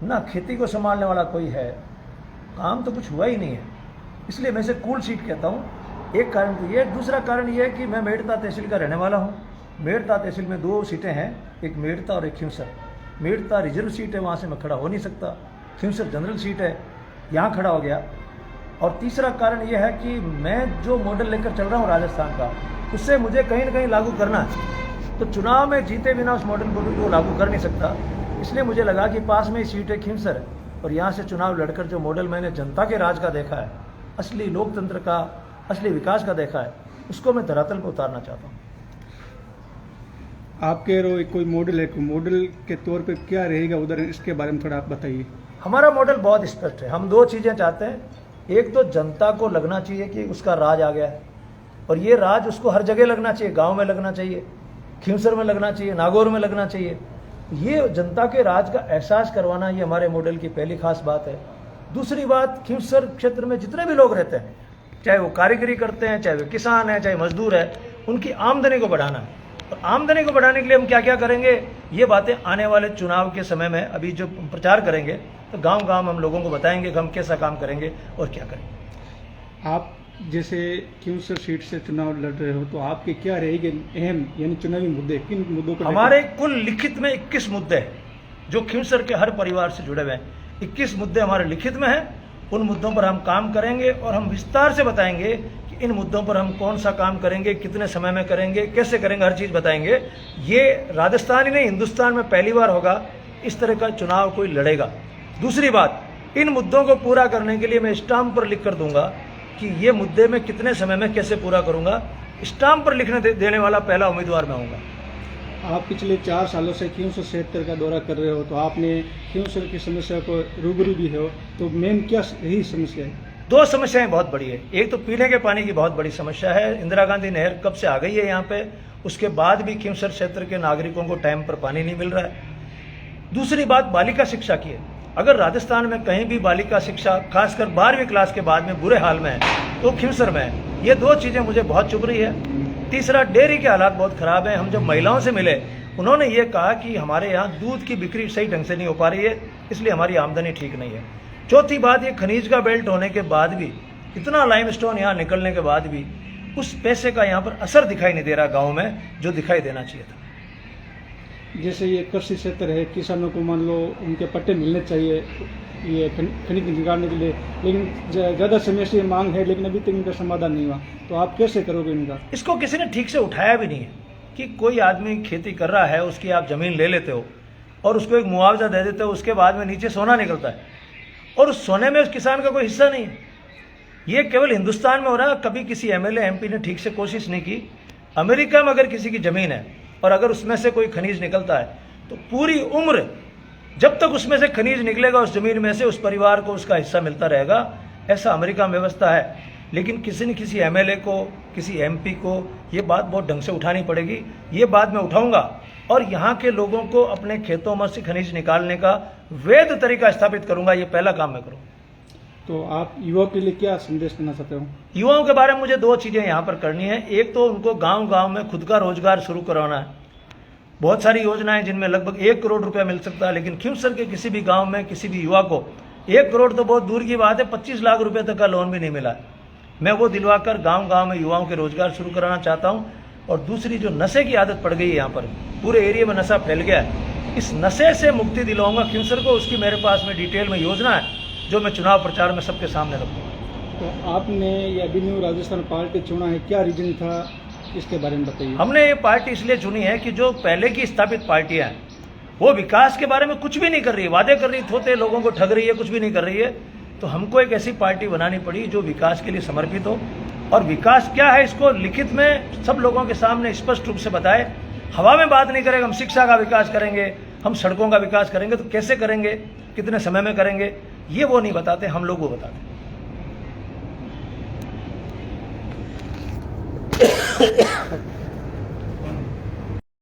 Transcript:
ना खेती को संभालने वाला कोई है, काम तो कुछ हुआ ही नहीं है। इसलिए मैं इसे कूल सीट कहता हूँ। एक कारण तो ये, दूसरा कारण ये है कि मैं मेड़ता तहसील का रहने वाला हूँ। मेड़ता तहसील में 2 सीटें हैं, एक मेड़ता और एक खिंवसर। मेड़ता रिजर्व सीट है, वहाँ से मैं खड़ा हो नहीं सकता। खिंवसर जनरल सीट है, यहाँ खड़ा हो गया। और तीसरा कारण यह है कि मैं जो मॉडल लेकर चल रहा हूँ राजस्थान का, उससे मुझे कहीं ना कहीं लागू करना है। तो चुनाव में जीते बिना उस मॉडल को लागू कर नहीं सकता। इसलिए मुझे लगा कि पास में ही सीट है खिंवसर है, और यहाँ से चुनाव लड़कर जो मॉडल मैंने जनता के राज का देखा है, असली लोकतंत्र का, असली विकास का देखा है, उसको मैं धरातल पर उतारना चाहता हूँ। आप कह रहे हो कोई मॉडल है, कोई मॉडल के तौर पे क्या रहेगा उधर, इसके बारे में थोड़ा आप बताइए। हमारा मॉडल बहुत स्पष्ट है। हम 2 चीज़ें चाहते हैं। एक तो जनता को लगना चाहिए कि उसका राज आ गया है, और ये राज उसको हर जगह लगना चाहिए। गांव में लगना चाहिए, खिंवसर में लगना चाहिए, नागौर में लगना चाहिए। ये जनता के राज का एहसास करवाना, ये हमारे मॉडल की पहली खास बात है। दूसरी बात, खिंवसर क्षेत्र में जितने भी लोग रहते हैं, चाहे वो कारीगरी करते हैं, चाहे वो किसान है, चाहे मजदूर है, उनकी आमदनी को बढ़ाना है। और आमदनी को बढ़ाने के लिए हम क्या क्या करेंगे, ये बातें आने वाले चुनाव के समय में, अभी जो प्रचार करेंगे, तो गांव गांव हम लोगों को बताएंगे कि हम कैसा काम करेंगे और क्या करेंगे। आप जैसे खिंवसर सीट से चुनाव लड़ रहे हो, तो आपके क्या रहेंगे अहम यानी चुनावी मुद्दे, किन मुद्दों को? हमारे कुल लिखित में 21 मुद्दे हैं जो खिंवसर के हर परिवार से जुड़े हुए हैं। 21 मुद्दे हमारे लिखित में हैं। उन मुद्दों पर हम काम करेंगे, और हम विस्तार से बताएंगे कि इन मुद्दों पर हम कौन सा काम करेंगे, कितने समय में करेंगे, कैसे करेंगे, हर चीज़ बताएंगे। ये राजस्थान ही नहीं, हिंदुस्तान में पहली बार होगा इस तरह का चुनाव कोई लड़ेगा। दूसरी बात, इन मुद्दों को पूरा करने के लिए मैं स्टाम्प पर लिख कर दूंगा कि ये मुद्दे मैं कितने समय में कैसे पूरा करूंगा। स्टाम्प पर लिखने देने वाला पहला उम्मीदवार मैं होऊंगा। आप पिछले 4 सालों से खिंवसर क्षेत्र का दौरा कर रहे हो, तो आपने खिंवसर की समस्या को रूबरू भी हो, तो मेन क्या यही समस्या है? 2 समस्याएं बहुत बड़ी है। एक तो पीने के पानी की बहुत बड़ी समस्या है। इंदिरा गांधी नहर कब से आ गई है यहाँ पे, उसके बाद भी खिंवसर क्षेत्र के नागरिकों को टाइम पर पानी नहीं मिल रहा है। दूसरी बात बालिका शिक्षा की है। अगर राजस्थान में कहीं भी बालिका शिक्षा, खासकर 12वीं क्लास के बाद में बुरे हाल में है, तो खिंवसर में है। ये 2 चीज़ें मुझे बहुत चुभ रही है। तीसरा, डेयरी के हालात बहुत ख़राब हैं। हम जब महिलाओं से मिले, उन्होंने ये कहा कि हमारे यहाँ दूध की बिक्री सही ढंग से नहीं हो पा रही है, इसलिए हमारी आमदनी ठीक नहीं है। चौथी बात, ये खनिज का बेल्ट होने के बाद भी, इतना लाइमस्टोन यहाँ निकलने के बाद भी, उस पैसे का यहाँ पर असर दिखाई नहीं दे रहा गाँव में, जो दिखाई देना चाहिए था। जैसे ये कृषि क्षेत्र है, किसानों को मान लो उनके पट्टे मिलने चाहिए ये खनिज निकालने के लिए, लेकिन ज़्यादा समय से मांग है, लेकिन अभी तक इनका समाधान नहीं हुआ, तो आप कैसे करोगे इनका? इसको किसी ने ठीक से उठाया भी नहीं है कि कोई आदमी खेती कर रहा है, उसकी आप ज़मीन ले लेते हो और उसको एक मुआवजा दे देते हो, उसके बाद में नीचे सोना निकलता है, और उस सोने में उस किसान का कोई हिस्सा नहीं है। ये केवल हिंदुस्तान में हो रहा है। कभी किसी एमएलए एमपी ने ठीक से कोशिश नहीं की। अमेरिका में अगर किसी की ज़मीन है और अगर उसमें से कोई खनिज निकलता है, तो पूरी उम्र जब तक उसमें से खनिज निकलेगा उस जमीन में से, उस परिवार को उसका हिस्सा मिलता रहेगा। ऐसा अमेरिका में व्यवस्था है। लेकिन किसी न किसी एमएलए को, किसी एमपी को ये बात बहुत ढंग से उठानी पड़ेगी। ये बात मैं उठाऊंगा, और यहाँ के लोगों को अपने खेतों में से खनिज निकालने का वैध तरीका स्थापित करूंगा। ये पहला काम मैं करूँगा। तो आप युवाओं के लिए क्या संदेश देना चाहते हो? युवाओं के बारे में मुझे 2 चीज़ें यहाँ पर करनी है। एक तो उनको गांव-गांव में खुद का रोजगार शुरू करवाना है। बहुत सारी योजनाएं जिनमें लगभग 1 करोड़ रुपया मिल सकता है, लेकिन खिंवसर के किसी भी गांव में किसी भी युवा को 1 करोड़ तो बहुत दूर की बात है, 25 लाख रुपए तक का लोन भी नहीं मिला है। मैं वो दिलवाकर गांव-गांव में युवाओं के रोजगार शुरू कराना चाहता हूँ। और दूसरी, जो नशे की आदत पड़ गई है, यहाँ पर पूरे एरिया में नशा फैल गया है, इस नशे से मुक्ति दिलाऊंगा खिंवसर को। उसकी मेरे पास में डिटेल में योजना है, जो मैं चुनाव प्रचार में सबके सामने रखूँगा। तो आपने ये अभिनव राजस्थान पार्टी चुना है, क्या रीजन था, इसके बारे में बताइए। हमने ये पार्टी इसलिए चुनी है कि जो पहले की स्थापित पार्टियां हैं, वो विकास के बारे में कुछ भी नहीं कर रही है, वादे कर रही, थोते लोगों को ठग रही है, कुछ भी नहीं कर रही है। तो हमको एक ऐसी पार्टी बनानी पड़ी जो विकास के लिए समर्पित हो, और विकास क्या है इसको लिखित में सब लोगों के सामने स्पष्ट रूप से बताए। हवा में बात नहीं करेगा, हम शिक्षा का विकास करेंगे, हम सड़कों का विकास करेंगे, तो कैसे करेंगे, कितने समय में करेंगे, ये वो नहीं बताते, हम लोग वो बताते हैं।